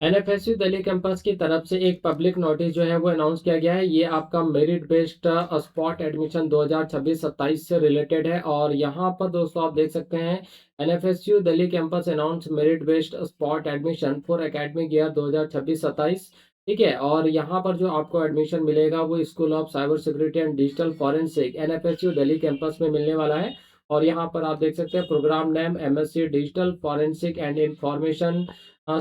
NFSU Delhi campus की तरफ से एक पब्लिक नोटिस जो है वो अनाउंस किया गया है। ये आपका मेरिट बेस्ड स्पॉट एडमिशन 2026-27 से रिलेटेड है। और यहाँ पर दोस्तों आप देख सकते हैं, NFSU Delhi campus announce merit based spot admission for academic year 2026-27। ठीक है, और यहाँ पर जो आपको एडमिशन मिलेगा वो school of cyber security and digital forensic NFSU Delhi campus में मिलने वाला है। और यहाँ पर आप देख सकते हैं program name MSc digital forensic and information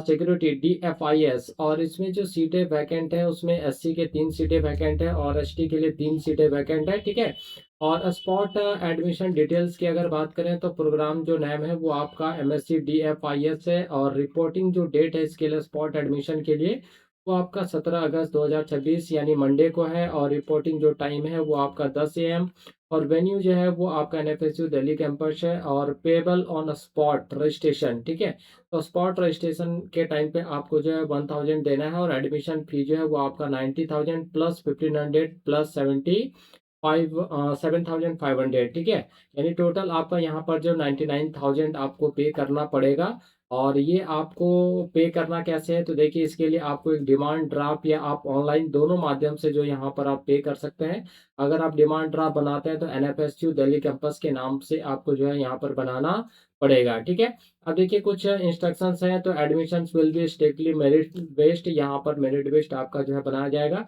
security DFIS। और इसमें जो सीटें वैकेंट है उसमें SC के 3 सीटें वैकेंट है और ST के लिए 3 सीटें वैकेंट है। ठीक है, और स्पॉट एडमिशन डिटेल्स की अगर बात करें तो प्रोग्राम जो नेम है वो आपका MSc DFIS है। और रिपोर्टिंग जो डेट है इसके लिए स्पॉट एडमिशन के लिए वो आपका 17 अगस्त 2026 यानी मंडे को है। और रिपोर्टिंग जो टाइम है वो आपका 10 AM। और वेन्यू जो है वो आपका एनएफएसयू दिल्ली कैंपस है और पेबल ऑन स्पॉट रजिस्ट्रेशन। ठीक है, तो स्पॉट रजिस्ट्रेशन के टाइम पे आपको जो है 1000 देना है और एडमिशन फी जो है वो आपका 90,000 प्लस 1500 प्लस 7,500। ठीक है, यानी टोटल आपका यहाँ पर जो 99,000 आपको पे करना पड़ेगा। और ये आपको पे करना कैसे है, तो देखिए इसके लिए आपको एक डिमांड ड्राफ्ट या आप ऑनलाइन दोनों माध्यम से जो यहाँ पर आप पे कर सकते हैं। अगर आप डिमांड ड्राफ्ट बनाते हैं तो एनएफएसयू दिल्ली कैंपस के नाम से आपको जो है यहाँ पर बनाना पड़ेगा। ठीक है, अब देखिए कुछ इंस्ट्रक्शंस हैं। तो admissions will be strictly merit based, यहाँ पर मेरिट बेस्ड आपका जो है बनाया जाएगा।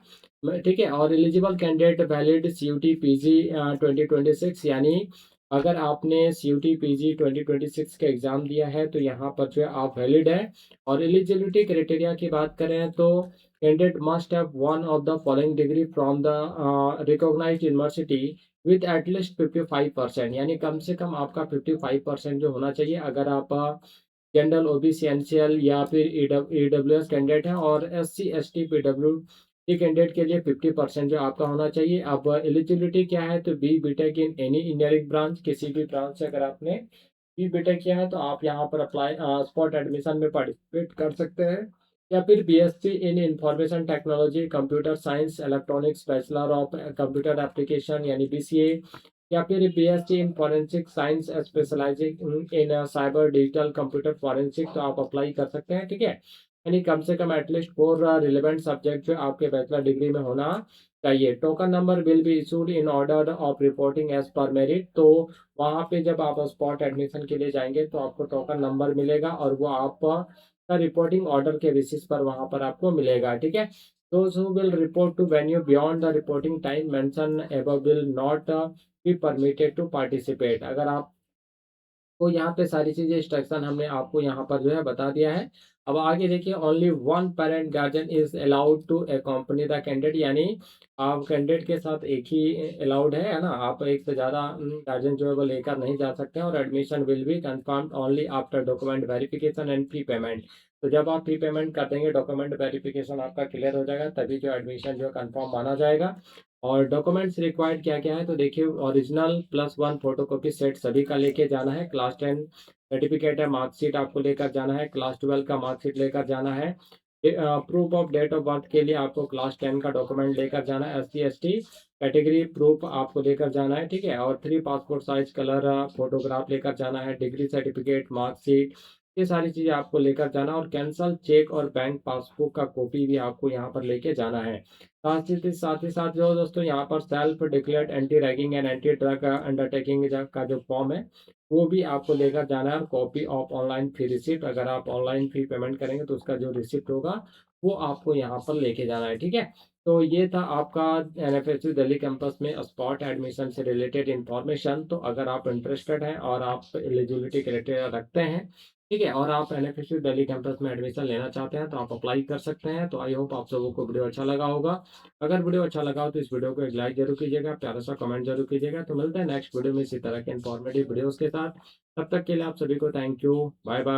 ठीक है, और eligible candidate valid CUT PG 2026, यानी अगर आपने CUT PG 2026 का एग्जाम दिया है तो यहाँ पर जो है आप वैलिड है। और एलिजिबिलिटी क्राइटेरिया की बात करें तो candidate must have one of the following degree from the recognised university with at least 55%, यानी कम से कम आपका 55% जो होना चाहिए। अगर आप जनरल OBC NCL या फिर EWS कैंडिडेट है, और SC ST PWD कैंडिडेट के लिए 50% जो आपका होना चाहिए। अब एलिजिबिलिटी क्या है, तो BTech in any engineering branch, किसी भी ब्रांच से अगर आपने BTech किया है तो आप यहाँ पर अप्लाई स्पॉट एडमिशन में पार्टिसिपेट कर सकते हैं। या फिर BSc in information technology computer science electronics bachelor of computer application यानी BCA। या फिर BSc in forensic science specialising in cyber digital computer forensic, तो आप अप्लाई कर सकते हैं। ठीक है, यानी कम से कम एटलीस्ट 4 रिलेवेंट सब्जेक्ट जो आपके बैचलर डिग्री में होना चाहिए। Token number will be issued in order of reporting as per merit. तो वहाँ पे जब आप स्पॉट एडमिशन के लिए जाएंगे तो आपको टोकन नंबर मिलेगा और वो आपका रिपोर्टिंग ऑर्डर के बेसिस पर वहाँ पर आपको मिलेगा। ठीक है, those who will report to venue beyond the reporting time mentioned above will not be permitted to participate। अगर आप तो यहाँ पे सारी चीजें इंस्ट्रक्शन हमने आपको यहाँ पर जो है बता दिया है। अब आगे देखिए, only one parent guardian is allowed to accompany the candidate, यानी आप कैंडिडेट के साथ एक ही अलाउड है ना, आप एक से ज्यादा गार्जियन जो है वो लेकर नहीं जा सकते हैं। और admission will be confirmed only after document verification and pre payment. तो जब आप प्री पेमेंट कर देंगे, डॉक्यूमेंट वेरिफिकेशन आपका क्लियर हो जाएगा, तभी जो एडमिशन जो है कंफर्म माना जाएगा। और डॉक्यूमेंट्स रिक्वायर्ड क्या क्या है, तो देखिए ओरिजिनल +1 फोटोकॉपी सेट सभी का लेके जाना है। क्लास 10 सर्टिफिकेट है, मार्कशीट आपको लेकर जाना है। क्लास 12 का मार्कशीट लेकर जाना है। Proof of date of birth के लिए आपको क्लास 10 का डॉक्यूमेंट लेकर जाना है। SC ST कैटेगरी प्रूफ आपको लेकर जाना है। ठीक है, और 3 पासपोर्ट साइज कलर फोटोग्राफ लेकर जाना है। डिग्री सर्टिफिकेट मार्कशीट, ये सारी चीज़ें आपको लेकर जाना। और कैंसल चेक और बैंक पासबुक का कॉपी भी आपको यहाँ पर लेके जाना है। साथ ही साथ जो दोस्तों यहाँ पर self declared anti ragging and anti drug undertaking का जो फॉर्म है वो भी आपको लेकर जाना है। और copy of online fee receipt, अगर आप ऑनलाइन फी पेमेंट करेंगे तो उसका जो रिसिप्ट होगा वो आपको यहाँ पर लेके जाना है। ठीक है, तो ये था आपका एनएफएसयू दिल्ली कैंपस में स्पॉट एडमिशन से रिलेटेड इंफॉर्मेशन। तो अगर आप इंटरेस्टेड हैं और आप एलिजिबिलिटी क्राइटेरिया रखते हैं, ठीक है, और आप एनएफएसयू दिल्ली कैंपस में एडमिशन लेना चाहते हैं तो आप अप्लाई कर सकते हैं। तो आई होप आप सबों को वीडियो अच्छा लगा होगा। अगर वीडियो अच्छा लगा हो तो इस वीडियो को एक लाइक जरूर कीजिएगा, प्यारा सा कमेंट जरूर कीजिएगा। तो मिलते हैं नेक्स्ट वीडियो में इसी तरह के इन्फॉर्मेटिव वीडियोस के साथ। तब तक के लिए आप सभी को थैंक यू, बाय बाय।